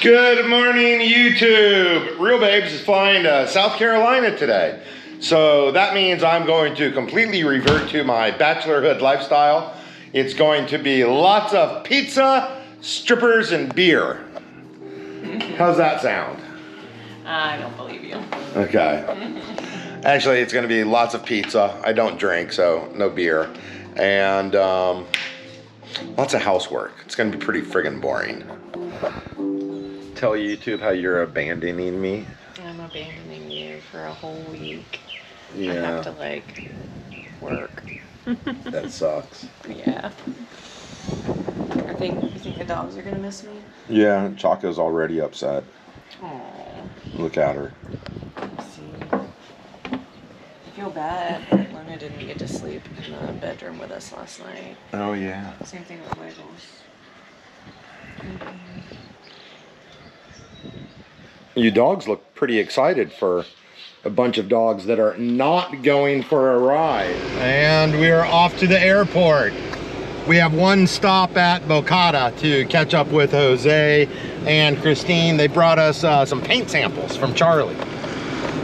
Good morning, YouTube. Reelbabes is flying to South Carolina today. So that means I'm going to completely revert to my bachelorhood lifestyle. It's going to be lots of pizza, strippers, and beer. How's that sound? I don't believe you. Okay. Actually, it's going to be lots of pizza. I don't drink, so no beer. And lots of housework. It's going to be pretty friggin' boring. Tell YouTube how you're abandoning me. I'm abandoning you for a whole week. Yeah. I have to, like, work. That sucks. Yeah. You think the dogs are going to miss me? Yeah, Chaco's already upset. Aww. Look at her. See. I feel bad that Luna didn't get to sleep in the bedroom with us last night. Oh, yeah. Same thing with Wiggles. You dogs look pretty excited for a bunch of dogs that are not going for a ride. And we are off to the airport. We have one stop at Bocata to catch up with Jose and Christine. They brought us some paint samples from Charlie.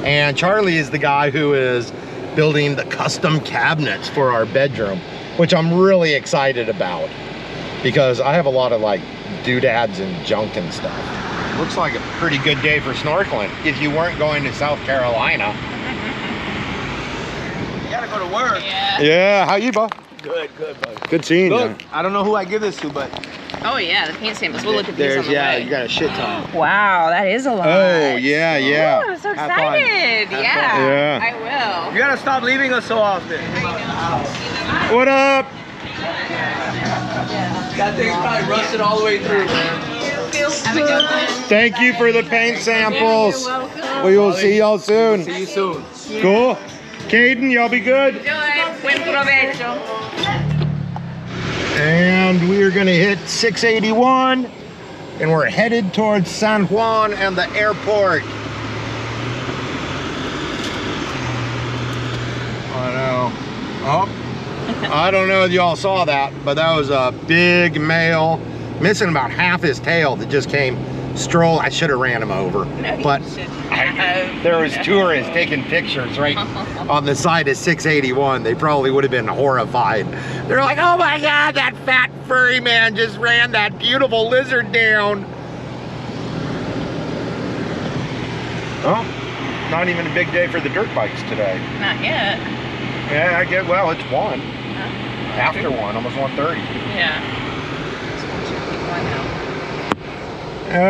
And Charlie is the guy who is building the custom cabinets for our bedroom, which I'm really excited about because I have a lot of like doodads and junk and stuff. Looks like a pretty good day for snorkeling if you weren't going to South Carolina. You gotta go to work. Yeah, how you, bud? Good, bud. Good seeing you. Look, I don't know who I give this to, but Oh, yeah, the paint samples. We'll look at these on the way. you got a shit ton. Wow, that is a lot. Oh, yeah, yeah. Ooh, I'm so Have fun. excited. Have Yeah, fun. Yeah. I will. You gotta stop leaving us so often. What up? That thing's probably rusted all the way through, man. Have a good one. Thank you for the paint samples. You're welcome. We will see y'all soon. See you soon. Cool. Caden, y'all be good. Enjoy. Buen provecho. And we are gonna hit 681 and we're headed towards San Juan and the airport. I know. Oh, I don't know if y'all saw that, but that was a big male, missing about half his tail that just came stroll. I should have ran him over, No, but you shouldn't have. there was tourists taking pictures right on the side of 681. They probably would have been horrified. They're like, oh my God, that fat furry man just ran that beautiful lizard down. Oh, not even a big day for the dirt bikes today. Not yet. Yeah, I get, well, it's 1. After 1, almost 1:30. Yeah.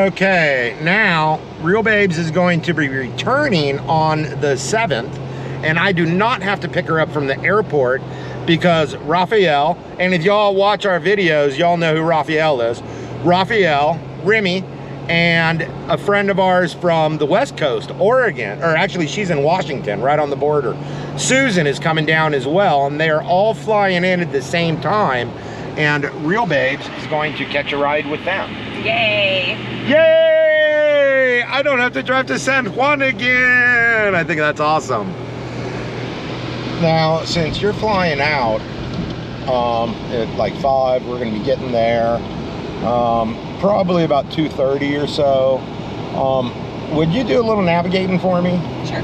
Okay, now Reelbabes is going to be returning on the 7th, and I do not have to pick her up from the airport because Raphael, and if y'all watch our videos, y'all know who Raphael is. Raphael, Remy, and a friend of ours from the West Coast, Oregon, or actually she's in Washington, right on the border. Susan is coming down as well, and they are all flying in at the same time, and Reelbabes is going to catch a ride with them. Yay! Yay! I don't have to drive to San Juan again. I think that's awesome. Now, since you're flying out at like 5, we're going to be getting there probably about 2:30 or so. Would you do a little navigating for me? Sure.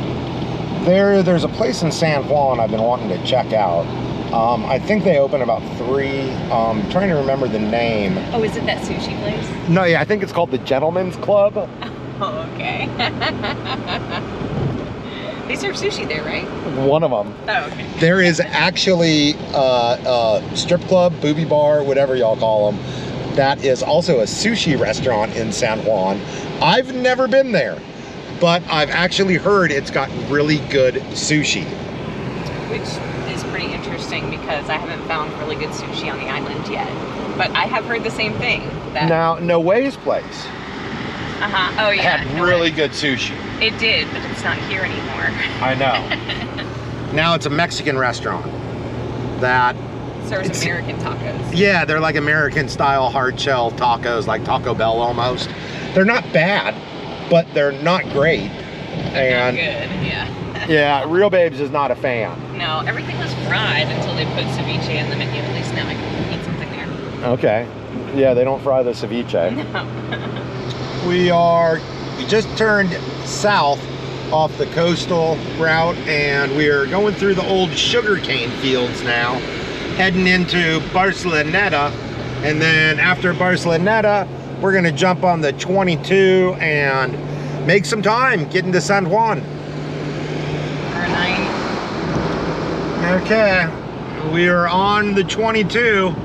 There's a place in San Juan I've been wanting to check out. I think they open about 3. I'm trying to remember the name. Oh, is it that sushi place? No, yeah, I think it's called the Gentleman's Club. Oh, okay. They serve sushi there, right? One of them. Oh, okay. There is actually a strip club, booby bar, whatever y'all call them. That is also a sushi restaurant in San Juan. I've never been there, but I've actually heard it's got really good sushi. Which is pretty interesting because I haven't found really good sushi on the island yet. But I have heard the same thing. That Now, Noe's place Oh, yeah. had really good sushi. It did, but it's not here anymore. I know. Now it's a Mexican restaurant that Serves American tacos. yeah, they're like American style hard shell tacos, like Taco Bell almost. They're not bad, but they're not great. And Not good, yeah. yeah, Reelbabes is not a fan. No, everything was fried until they put ceviche in the menu. At least now I can eat something there. Okay. Yeah, they don't fry the ceviche. No. We just turned south off the coastal route, and we are going through the old sugarcane fields now, heading into Barceloneta. And then after Barceloneta, we're gonna jump on the 22 and make some time getting to San Juan. Okay, we are on the 22.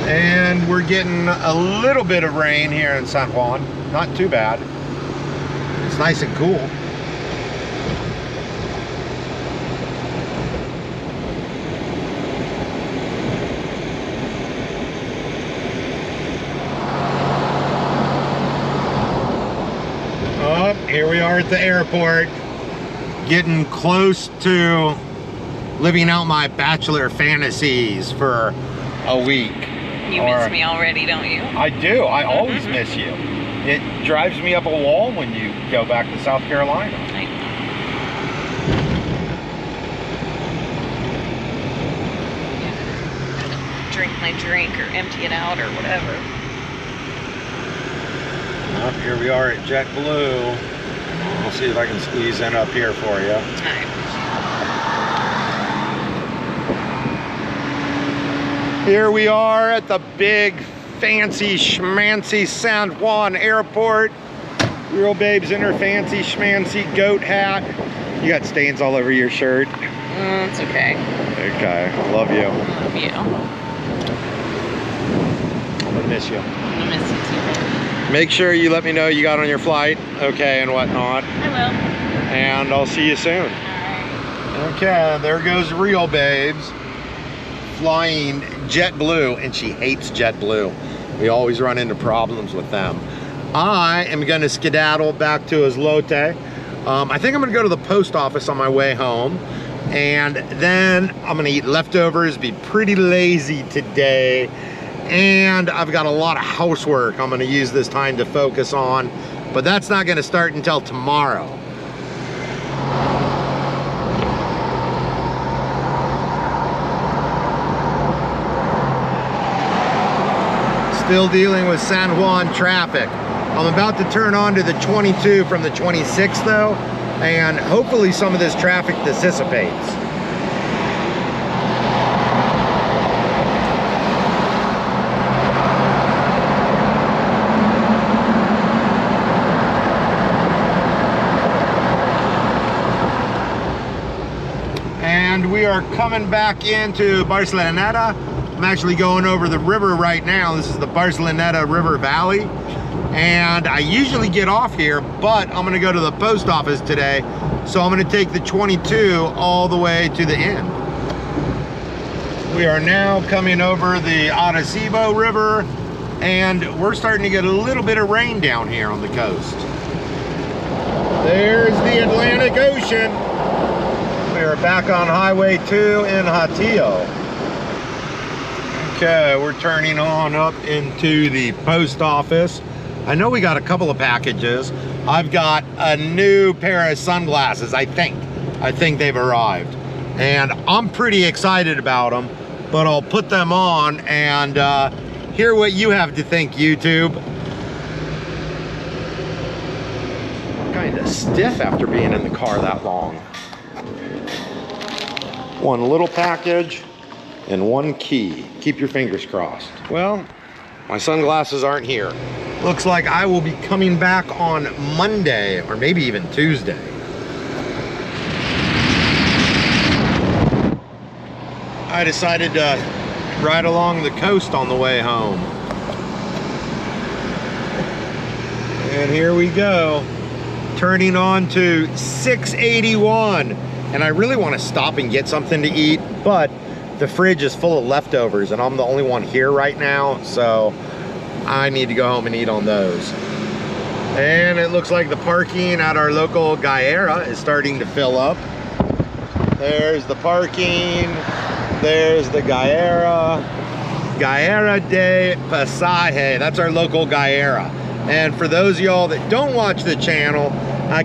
And we're getting a little bit of rain here in San Juan. Not too bad. It's nice and cool. Oh, here we are at the airport. Getting close to living out my bachelor fantasies for a week. You miss me already, don't you? I do. I always miss you. It drives me up a wall when you go back to South Carolina. Drink my drink or empty it out or whatever. Well, here we are at JetBlue. I'll see if I can squeeze in up here for you. Here we are at the big, fancy, schmancy San Juan airport. Reelbabes in her fancy, schmancy goat hat. You got stains all over your shirt. It's okay. Okay, love you. Love you. I'm gonna miss you. I'm gonna miss you too, baby. Make sure you let me know you got on your flight, okay, and whatnot. I will. And I'll see you soon. Alright. Okay, there goes Reelbabes. Flying JetBlue, and she hates JetBlue. We always run into problems with them. I am gonna skedaddle back to Islote. I think I'm gonna go to the post office on my way home, and then I'm gonna eat leftovers, be pretty lazy today, and I've got a lot of housework I'm gonna use this time to focus on, but that's not gonna start until tomorrow. Still dealing with San Juan traffic. I'm about to turn on to the 22 from the 26 though, and hopefully some of this traffic dissipates. And we are coming back into Barceloneta. I'm actually going over the river right now. This is the Barceloneta River Valley. And I usually get off here, but I'm gonna go to the post office today. So I'm gonna take the 22 all the way to the end. We are now coming over the Arecibo River, and we're starting to get a little bit of rain down here on the coast. There's the Atlantic Ocean. We are back on Highway 2 in Hatillo. Okay, we're turning on up into the post office. I know we got a couple of packages. I've got a new pair of sunglasses, I think. I think they've arrived. And I'm pretty excited about them, but I'll put them on and hear what you have to think, YouTube. Kind of stiff after being in the car that long. One little package and one key. Keep your fingers crossed. Well, my sunglasses aren't here. Looks like I will be coming back on Monday or maybe even Tuesday. I decided to ride along the coast on the way home. And here we go, turning on to 681. And I really want to stop and get something to eat, but the fridge is full of leftovers and I'm the only one here right now, so I need to go home and eat on those. And it looks like the parking at our local Galleria is starting to fill up. There's the parking, there's the Galleria de Pasaje. That's our local Galleria. And for those of y'all that don't watch the channel,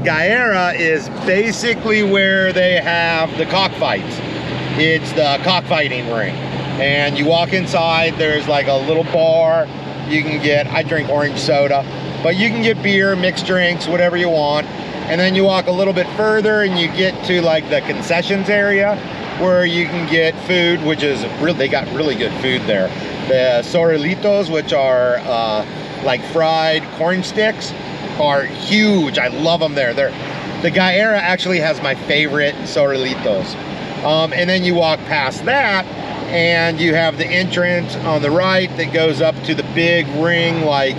Galleria is basically where they have the cockfights. It's the cockfighting ring. And you walk inside, there's like a little bar. You can get, I drink orange soda, but you can get beer, mixed drinks, whatever you want. And then you walk a little bit further and you get to like the concessions area where you can get food, which is really, they got really good food there. The sorrelitos, which are like fried corn sticks, are huge. I love them there. The Gaera actually has my favorite sorrelitos. And then you walk past that and you have the entrance on the right that goes up to the big ring, like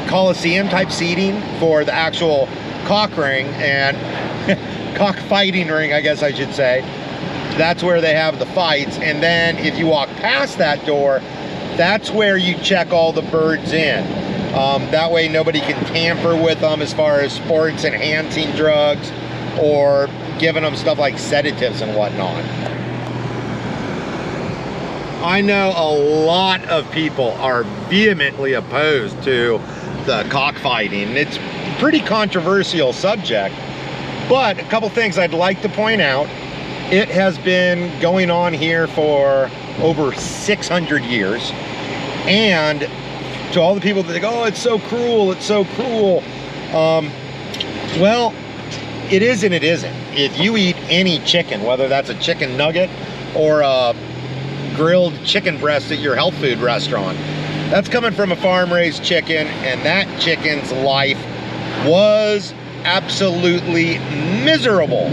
Coliseum type seating for the actual cock ring and cockfighting ring, I guess I should say. That's where they have the fights. And then if you walk past that door, that's where you check all the birds in. That way nobody can tamper with them as far as sports enhancing drugs or giving them stuff like sedatives and whatnot. I know a lot of people are vehemently opposed to the cockfighting. It's a pretty controversial subject, but a couple things I'd like to point out. It has been going on here for over 600 years, and to all the people that think, oh, it's so cruel, it's so cruel. Well, it is and it isn't. If you eat any chicken, whether that's a chicken nugget or a grilled chicken breast at your health food restaurant, that's coming from a farm-raised chicken, and that chicken's life was absolutely miserable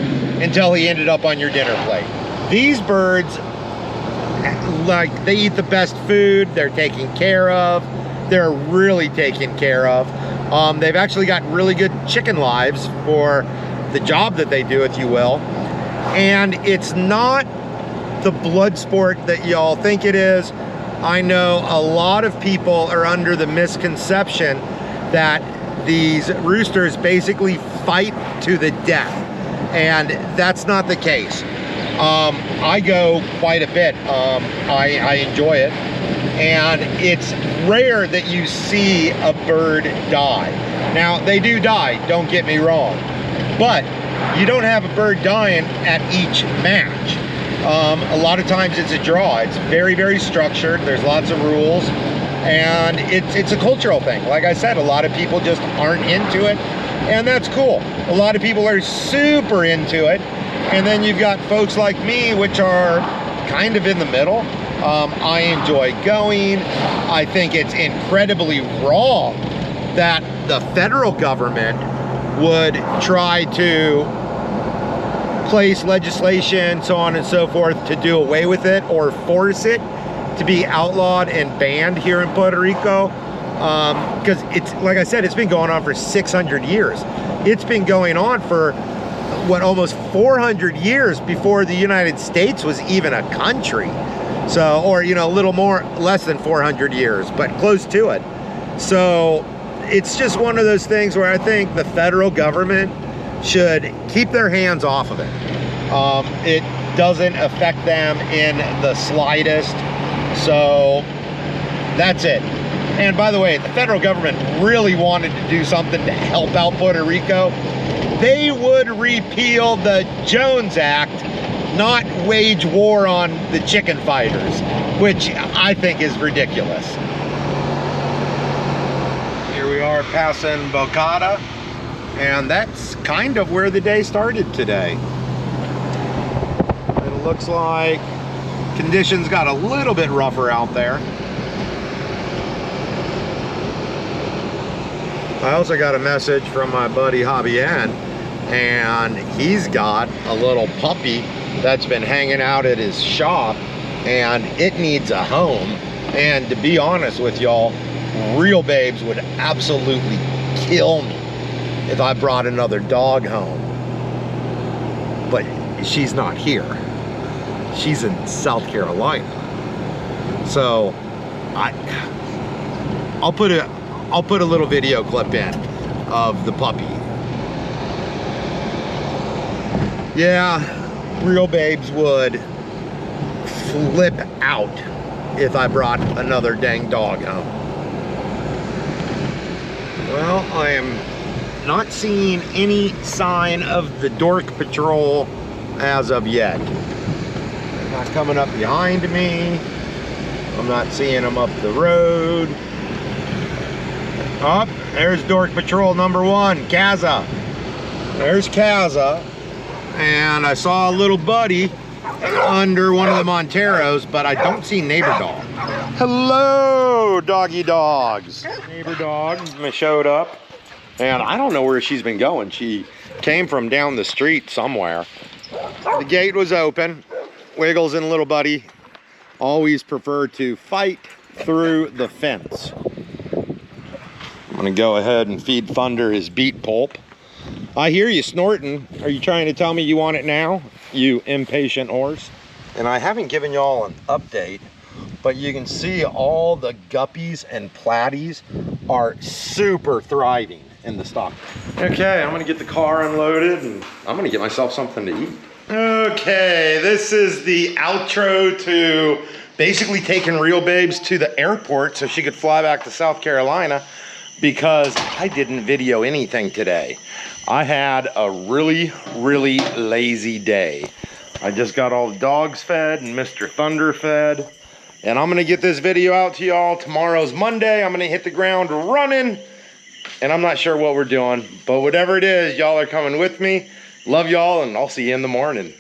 until he ended up on your dinner plate. These birds, like, they eat the best food, they're taken care of, they're really taken care of. They've actually got really good chicken lives for the job that they do, if you will. And it's not the blood sport that y'all think it is. I know a lot of people are under the misconception that these roosters basically fight to the death, and that's not the case. I go quite a bit. I enjoy it, and it's rare that you see a bird die. Now, they do die, don't get me wrong, but you don't have a bird dying at each match. A lot of times it's a draw. It's very, very structured. There's lots of rules, and it's a cultural thing. Like I said, a lot of people just aren't into it, and that's cool. A lot of people are super into it, and then you've got folks like me, which are kind of in the middle. I enjoy going. I think it's incredibly wrong that the federal government would try to place legislation, so on and so forth, to do away with it or force it to be outlawed and banned here in Puerto Rico. Because it's, like I said, it's been going on for 600 years. It's been going on for, what, almost 400 years before the United States was even a country. So, or, you know, a little more, less than 400 years, but close to it. So it's just one of those things where I think the federal government should keep their hands off of it. It doesn't affect them in the slightest. So that's it. And by the way, if the federal government really wanted to do something to help out Puerto Rico, they would repeal the Jones Act, not wage war on the chicken fighters, which I think is ridiculous. Here we are passing Bocata, and that's kind of where the day started today. It looks like conditions got a little bit rougher out there. I also got a message from my buddy Javier, and he's got a little puppy that's been hanging out at his shop, and it needs a home. And to be honest with y'all, Reelbabes would absolutely kill me if I brought another dog home. But she's not here. She's in South Carolina. So I'll put a little video clip in of the puppy. Yeah, Reelbabes would flip out if I brought another dang dog home. Well, I am not seeing any sign of the Dork Patrol as of yet. Not coming up behind me. I'm not seeing them up the road. Up, there's Dork Patrol number 1, Kaza. There's Kaza. And I saw a little buddy under one of the Monteros, but I don't see neighbor dog. Hello, doggy dogs. Neighbor dog showed up, and I don't know where she's been going. She came from down the street somewhere. The gate was open. Wiggles and little buddy always prefer to fight through the fence. I'm gonna go ahead and feed Thunder his beet pulp. I hear you snorting. Are you trying to tell me you want it now, you impatient horse? And I haven't given y'all an update, but you can see all the guppies and platies are super thriving in the stock. Okay, I'm gonna get the car unloaded and I'm gonna get myself something to eat. Okay, this is the outro to basically taking Reelbabes to the airport so she could fly back to South Carolina, because I didn't video anything today. I had a really, really lazy day. I just got all the dogs fed and Mr. Thunder fed. And I'm gonna get this video out to y'all. Tomorrow's Monday. I'm gonna hit the ground running. And I'm not sure what we're doing, but whatever it is, y'all are coming with me. Love y'all, and I'll see you in the morning.